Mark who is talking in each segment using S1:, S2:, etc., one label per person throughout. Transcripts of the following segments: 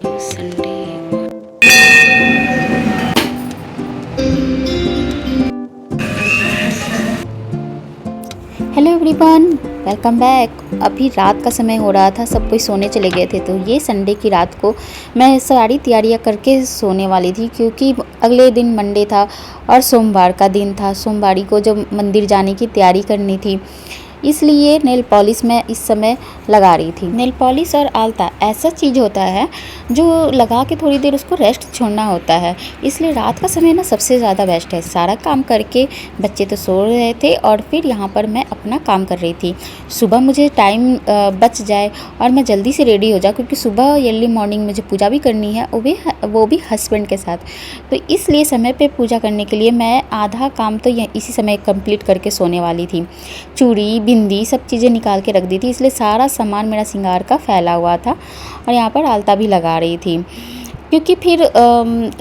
S1: Sunday. Hello everyone, welcome back. अभी रात का समय हो रहा था, सब कोई सोने चले गए थे। तो ये संडे की रात को मैं सारी तैयारियां करके सोने वाली थी, क्योंकि अगले दिन मंडे था और सोमवार का दिन था। सोमवारी को जब मंदिर जाने की तैयारी करनी थी, इसलिए नेल पॉलिश मैं इस समय लगा रही थी। नेल पॉलिश और आलता ऐसा चीज़ होता है जो लगा के थोड़ी देर उसको रेस्ट छोड़ना होता है, इसलिए रात का समय ना सबसे ज़्यादा बेस्ट है। सारा काम करके बच्चे तो सो रहे थे और फिर यहाँ पर मैं अपना काम कर रही थी। सुबह मुझे टाइम बच जाए और मैं जल्दी से रेडी हो जाऊँ, क्योंकि सुबह अर्ली मॉर्निंग मुझे पूजा भी करनी है, वो भी हस्बैंड के साथ। तो इसलिए समय पे पूजा करने के लिए मैं आधा काम तो इसी समय कंप्लीट करके सोने वाली थी। चूड़ी बिंदी सब चीज़ें निकाल के रख दी थी, इसलिए सारा सामान मेरा श्रृंगार का फैला हुआ था। और यहाँ पर आलता भी लगा रही थी, क्योंकि फिर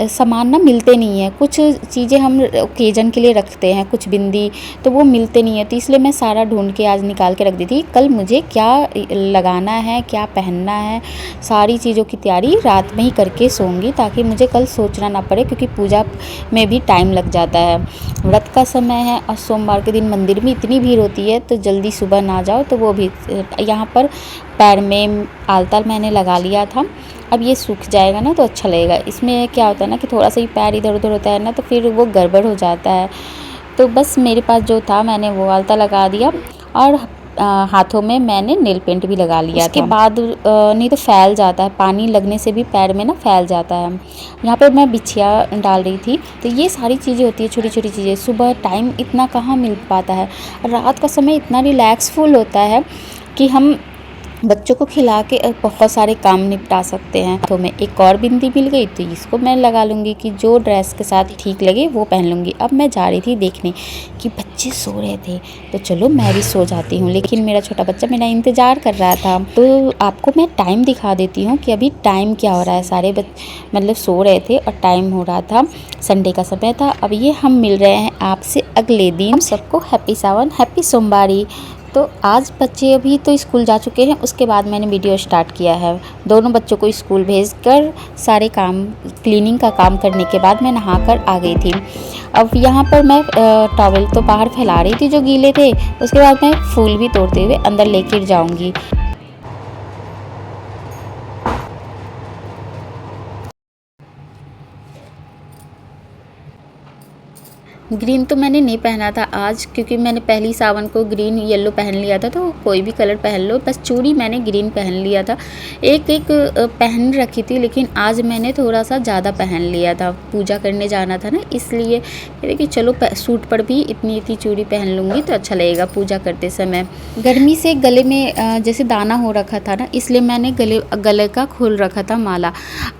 S1: सामान ना मिलते नहीं हैं। कुछ चीज़ें हम ओकेजन के लिए रखते हैं, कुछ बिंदी, तो वो मिलते नहीं है। तो इसलिए मैं सारा ढूंढ के आज निकाल के रख दी थी। कल मुझे क्या लगाना है, क्या पहनना है, सारी चीज़ों की तैयारी रात में ही करके सोऊंगी, ताकि मुझे कल सोचना ना पड़े, क्योंकि पूजा में भी टाइम लग जाता है। व्रत का समय है और सोमवार के दिन मंदिर में इतनी भीड़ होती है, तो जल्दी सुबह ना जाओ तो वो भी। यहाँ पर पैर में आलता मैंने लगा लिया था। अब ये सूख जाएगा ना तो अच्छा लगेगा। इसमें क्या होता है ना कि थोड़ा सा ही पैर इधर उधर होता है ना, तो फिर वो गड़बड़ हो जाता है। तो बस मेरे पास जो था मैंने वो आलता लगा दिया, और हाथों में मैंने नेल पेंट भी लगा लिया। उसके बाद नहीं तो फैल जाता है, पानी लगने से भी पैर में ना फैल जाता है। यहाँ पर मैं बिछिया डाल रही थी। तो ये सारी चीज़ें होती है, छोटी छोटी चीज़ें। सुबह टाइम इतना कहाँ मिल पाता है, रात का समय इतना रिलैक्सफुल होता है कि हम बच्चों को खिला के बहुत सारे काम निपटा सकते हैं। तो मैं एक और बिंदी मिल गई, तो इसको मैं लगा लूँगी कि जो ड्रेस के साथ ठीक लगे वो पहन लूँगी। अब मैं जा रही थी देखने कि बच्चे सो रहे थे, तो चलो मैं भी सो जाती हूँ। लेकिन मेरा छोटा बच्चा मेरा इंतज़ार कर रहा था। तो आपको मैं टाइम दिखा देती हूँ कि अभी टाइम क्या हो रहा है। सारे मतलब सो रहे थे और टाइम हो रहा था, संडे का समय था। अब ये हम मिल रहे हैं आपसे अगले दिन। सबको हैप्पी सावन, हैप्पी सोमवारी। तो आज बच्चे अभी तो स्कूल जा चुके हैं, उसके बाद मैंने वीडियो स्टार्ट किया है। दोनों बच्चों को स्कूल भेजकर सारे काम, क्लीनिंग का काम करने के बाद मैं नहाकर आ गई थी। अब यहाँ पर मैं टॉवल तो बाहर फैला रही थी जो गीले थे, उसके बाद मैं फूल भी तोड़ते हुए अंदर लेकर जाऊँगी। ग्रीन तो मैंने नहीं पहना था आज, क्योंकि मैंने पहली सावन को ग्रीन येलो पहन लिया था। तो कोई भी कलर पहन लो, बस चूड़ी मैंने ग्रीन पहन लिया था। एक एक पहन रखी थी, लेकिन आज मैंने थोड़ा सा ज़्यादा पहन लिया था। पूजा करने जाना था ना, इसलिए कि चलो सूट पर भी इतनी चूड़ी पहन लूँगी तो अच्छा लगेगा पूजा करते समय। गर्मी से गले में जैसे दाना हो रखा था ना, इसलिए मैंने गले का खोल रखा था माला।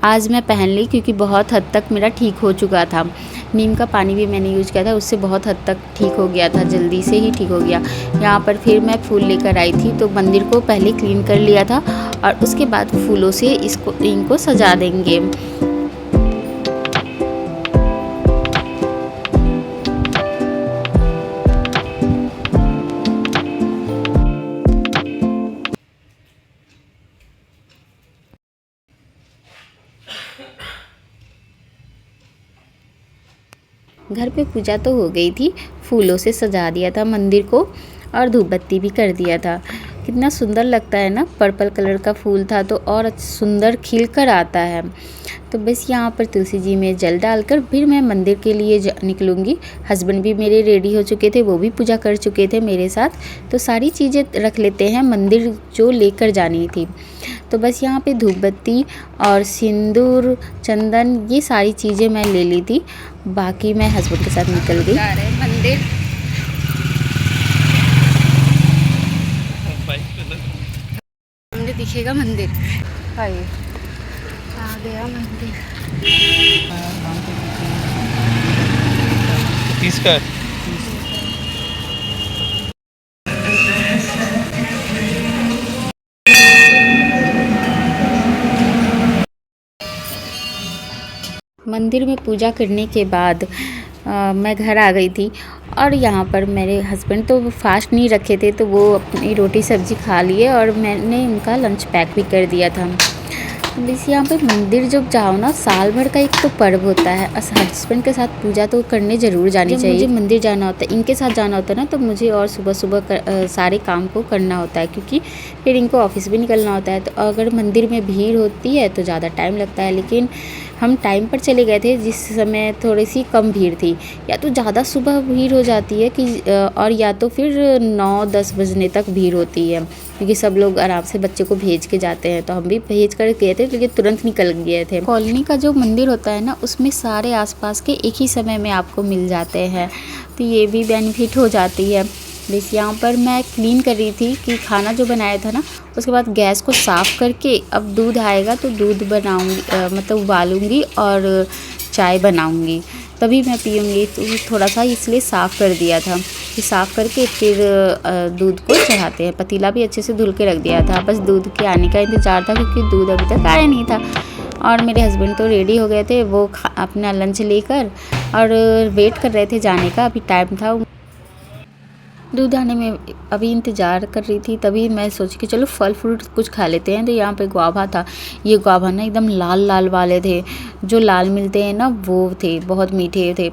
S1: आज मैं पहन ली, क्योंकि बहुत हद तक मेरा ठीक हो चुका था। नीम का पानी भी मैंने यूज किया था, उससे बहुत हद तक ठीक हो गया था, जल्दी से ही ठीक हो गया। यहाँ पर फिर मैं फूल लेकर आई थी, तो मंदिर को पहले क्लीन कर लिया था और उसके बाद फूलों से इनको सजा देंगे। घर पे पूजा तो हो गई थी, फूलों से सजा दिया था मंदिर को और धूप बत्ती भी कर दिया था। कितना सुंदर लगता है ना, पर्पल कलर का फूल था तो और सुंदर खिल कर आता है। तो बस यहाँ पर तुलसी जी में जल डालकर फिर मैं मंदिर के लिए निकलूँगी। हस्बैंड भी मेरे रेडी हो चुके थे, वो भी पूजा कर चुके थे मेरे साथ। तो सारी चीज़ें रख लेते हैं मंदिर जो लेकर जानी थी। तो बस यहाँ पे धूप बत्ती और सिंदूर, चंदन, ये सारी चीज़ें मैं ले ली थी। बाकी मैं हस्बैंड के साथ निकल गई मंदिर। सामने दिखेगा मंदिर, आ गया मंदिर।
S2: किसका?
S1: मंदिर में पूजा करने के बाद मैं घर आ गई थी। और यहाँ पर मेरे हस्बैंड तो फास्ट नहीं रखे थे, तो वो अपनी रोटी सब्जी खा लिए और मैंने उनका लंच पैक भी कर दिया था। बस यहाँ पे मंदिर जब जाओ ना, साल भर का एक तो पर्व होता है। हस्बैंड के साथ पूजा तो करने ज़रूर जानी चाहिए। मुझे मंदिर जाना होता है, इनके साथ जाना होता है ना, तो मुझे और सुबह सुबह सारे काम को करना होता है, क्योंकि फिर इनको ऑफिस भी निकलना होता है। तो अगर मंदिर में भीड़ होती है तो ज़्यादा टाइम लगता है, लेकिन हम टाइम पर चले गए थे जिस समय थोड़ी सी कम भीड़ थी। या तो ज़्यादा सुबह भीड़ हो जाती है कि और या तो फिर 9-10 बजने तक भीड़ होती है, क्योंकि सब लोग आराम से बच्चे को भेज के जाते हैं। तो हम भी भेज कर गए थे, लेकिन तुरंत निकल गए थे। कॉलोनी का जो मंदिर होता है ना, उसमें सारे आसपास के एक ही समय में आपको मिल जाते हैं, तो ये भी बेनिफिट हो जाती है। बस यहाँ पर मैं क्लीन कर रही थी कि खाना जो बनाया था ना, उसके बाद गैस को साफ़ करके अब दूध आएगा तो दूध बनाऊँगी, मतलब उबालूँगी और चाय बनाऊँगी, तभी मैं पीऊँगी। तो थोड़ा सा इसलिए साफ़ कर दिया था कि साफ़ करके फिर दूध को चढ़ाते हैं। पतीला भी अच्छे से धुल के रख दिया था, बस दूध के आने का इंतज़ार था, क्योंकि दूध अभी तक आया नहीं था। और मेरे हस्बैंड तो रेडी हो गए थे, वो अपना लंच लेकर और वेट कर रहे थे जाने का। अभी टाइम था, दूध आने में अभी इंतज़ार कर रही थी, तभी मैं सोची कि चलो फल फ्रूट कुछ खा लेते हैं। तो यहाँ पे गुआवा था। ये गुआवा ना एकदम लाल लाल वाले थे, जो लाल मिलते हैं ना वो थे, बहुत मीठे थे।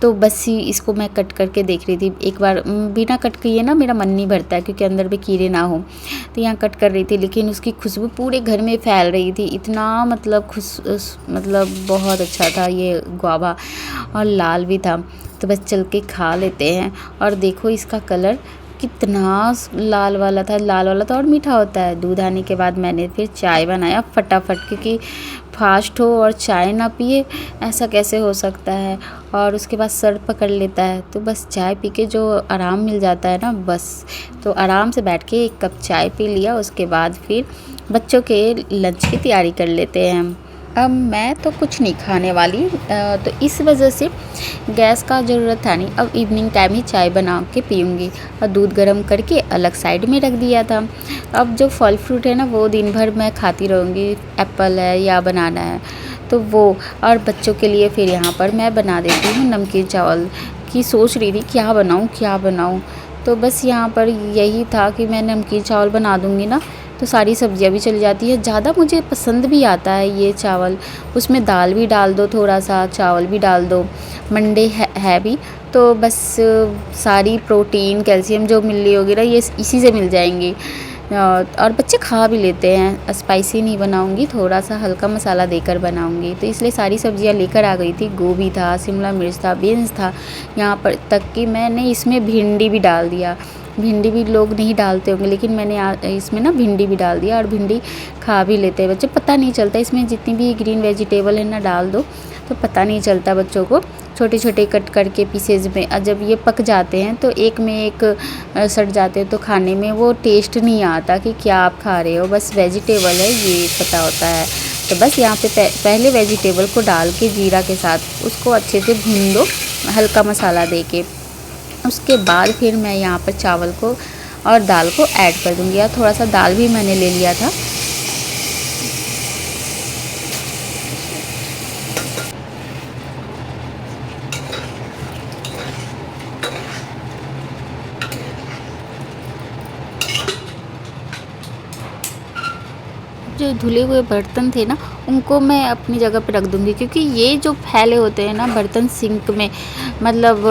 S1: तो बस ही इसको मैं कट करके देख रही थी। एक बार बिना कट किए ना मेरा मन नहीं भरता है, क्योंकि अंदर में कीड़े ना हो। तो यहाँ कट कर रही थी, लेकिन उसकी खुशबू पूरे घर में फैल रही थी। इतना मतलब मतलब बहुत अच्छा था ये गुआवा, और लाल भी था। तो बस चल के खा लेते हैं। और देखो इसका कलर कितना लाल वाला था, लाल वाला तो और मीठा होता है। दूध आने के बाद मैंने फिर चाय बनाया फटाफट, क्योंकि फास्ट हो और चाय ना पिए ऐसा कैसे हो सकता है। और उसके बाद सर पकड़ लेता है, तो बस चाय पी के जो आराम मिल जाता है ना, बस तो आराम से बैठ के 1 कप चाय पी लिया। उसके बाद फिर बच्चों के लंच की तैयारी कर लेते हैं हम। अब मैं तो कुछ नहीं खाने वाली, तो इस वजह से गैस का ज़रूरत था नहीं। अब इवनिंग टाइम ही चाय बना के पीऊँगी, और दूध गर्म करके अलग साइड में रख दिया था। अब जो फल फ्रूट है ना, वो दिन भर मैं खाती रहूँगी। एप्पल है या बनाना है तो वो, और बच्चों के लिए फिर यहाँ पर मैं बना देती हूँ नमकीन चावल। की सोच रही थी क्या बनाऊँ। तो बस यहाँ पर यही था कि मैं नमकीन चावल बना दूँगी ना, तो सारी सब्जियां भी चली जाती है। ज़्यादा मुझे पसंद भी आता है ये चावल। उसमें दाल भी डाल दो, थोड़ा सा चावल भी डाल दो, मंडे है भी, तो बस सारी प्रोटीन कैल्शियम जो मिल रही होगी ना, ये इसी से मिल जाएंगी। और बच्चे खा भी लेते हैं। स्पाइसी नहीं बनाऊंगी, थोड़ा सा हल्का मसाला देकर बनाऊंगी। तो इसलिए सारी सब्जियां लेकर आ गई थी। गोभी था, शिमला मिर्च था, बीन्स था, यहाँ पर तक कि मैंने इसमें भिंडी भी डाल दिया। भिंडी भी लोग नहीं डालते होंगे, लेकिन मैंने इसमें ना भिंडी भी डाल दिया, और भिंडी खा भी लेते हैं बच्चे। पता नहीं चलता, इसमें जितनी भी ग्रीन वेजिटेबल है ना डाल दो, तो पता नहीं चलता बच्चों को। छोटे छोटे कट करके पीसेज में, और जब ये पक जाते हैं तो एक में एक सट जाते हैं, तो खाने में वो टेस्ट नहीं आता कि क्या आप खा रहे हो। बस वेजिटेबल है ये पता होता है। तो बस यहाँ पे पहले वेजिटेबल को डाल के जीरा के साथ उसको अच्छे से भून दो, हल्का मसाला दे के। उसके बाद फिर मैं यहाँ पर चावल को और दाल को ऐड कर दूँगी। और थोड़ा सा दाल भी मैंने ले लिया था। जो धुले हुए बर्तन थे ना, उनको मैं अपनी जगह पे रख दूँगी, क्योंकि ये जो फैले होते हैं ना बर्तन सिंक में, मतलब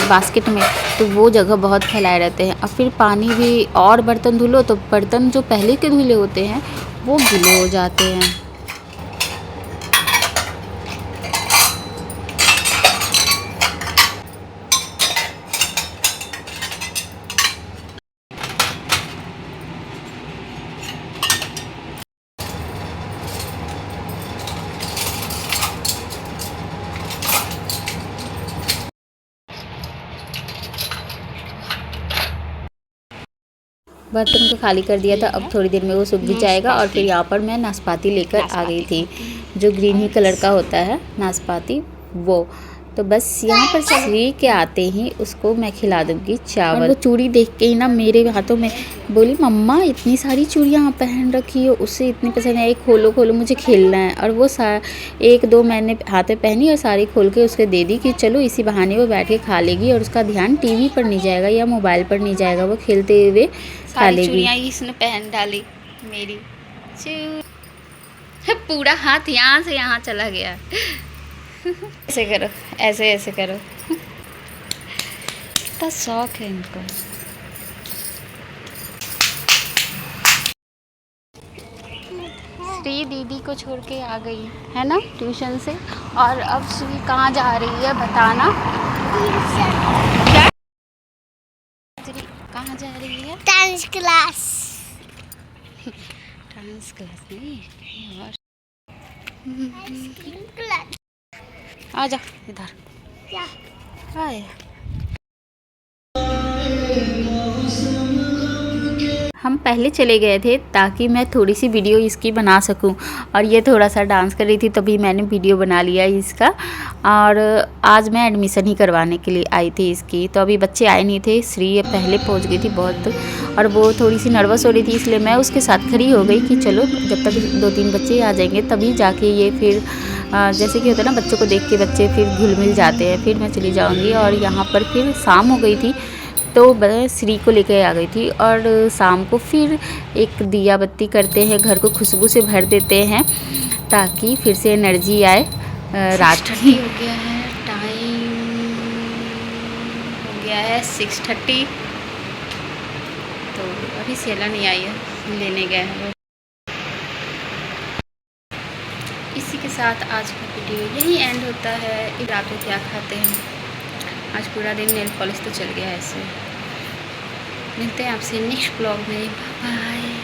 S1: बास्केट में, तो वो जगह बहुत फैलाए रहते हैं। और फिर पानी भी और बर्तन धुलो तो बर्तन जो पहले के धुले होते हैं वो गीले हो जाते हैं। बर्तन को खाली कर दिया था। अब थोड़ी देर में वो सूख भी जाएगा। और फिर यहाँ पर मैं नाशपाती लेकर आ गई थी, जो ग्रीन ही कलर का होता है नाशपाती, वो। तो बस यहाँ पर सी के आते ही उसको मैं खिला दूँगी चावल। और वो चूड़ी देख के ही ना मेरे हाथों में बोली, मम्मा इतनी सारी चूड़ियाँ यहाँ पहन रखी हो, उससे इतनी पसंद आई, खोलो खोलो मुझे खेलना है। और वो 1-2 मैंने हाथ में पहनी और सारी खोल के उसके दे दी कि चलो इसी बहाने वो बैठ के खा लेगी, और उसका ध्यान टीवी पर नहीं जाएगा या मोबाइल पर नहीं जाएगा, वो खेलते हुए खा लेगी।
S2: चूड़ियाँ इसने पहन डाली मेरी।
S1: पूरा हाथ यहाँ से यहाँ चला गया। ऐसे करो, ऐसे ऐसे करो। कितना शौक है इनको। श्री दीदी को छोड़ के आ गई है ना ट्यूशन से, और अब श्री कहाँ जा रही है बताना। क्या? श्री कहाँ जा रही है?
S2: Dance class.
S1: डांस क्लास नहीं और आ जा इधर।
S2: क्या?
S1: आए। हम पहले चले गए थे ताकि मैं थोड़ी सी वीडियो इसकी बना सकूं, और ये थोड़ा सा डांस कर रही थी तभी मैंने वीडियो बना लिया इसका। और आज मैं एडमिशन ही करवाने के लिए आई थी इसकी, तो अभी बच्चे आए नहीं थे। श्री पहले पहुंच गई थी बहुत, और वो थोड़ी सी नर्वस हो रही थी, इसलिए मैं उसके साथ खड़ी हो गई कि चलो जब तक 2-3 बच्चे आ जाएंगे तभी जाके ये फिर जैसे कि होता है ना बच्चों को देख के बच्चे फिर घुल मिल जाते हैं, फिर मैं चली जाऊँगी। और यहाँ पर फिर शाम हो गई थी तो मैं श्री को लेकर आ गई थी, और शाम को फिर एक दिया बत्ती करते हैं, घर को खुशबू से भर देते हैं ताकि फिर से एनर्जी आए। रात ही हो गया है, टाइम हो गया है 6:30। तो अभी सेला नहीं आई है, लेने गए हैं। इसी के साथ आज का वीडियो यही एंड होता है। रात को क्या खाते हैं, आज पूरा दिन नेल पॉलिश तो चल गया है ऐसे। मिलते हैं आपसे नेक्स्ट ब्लॉग में। Bye bye.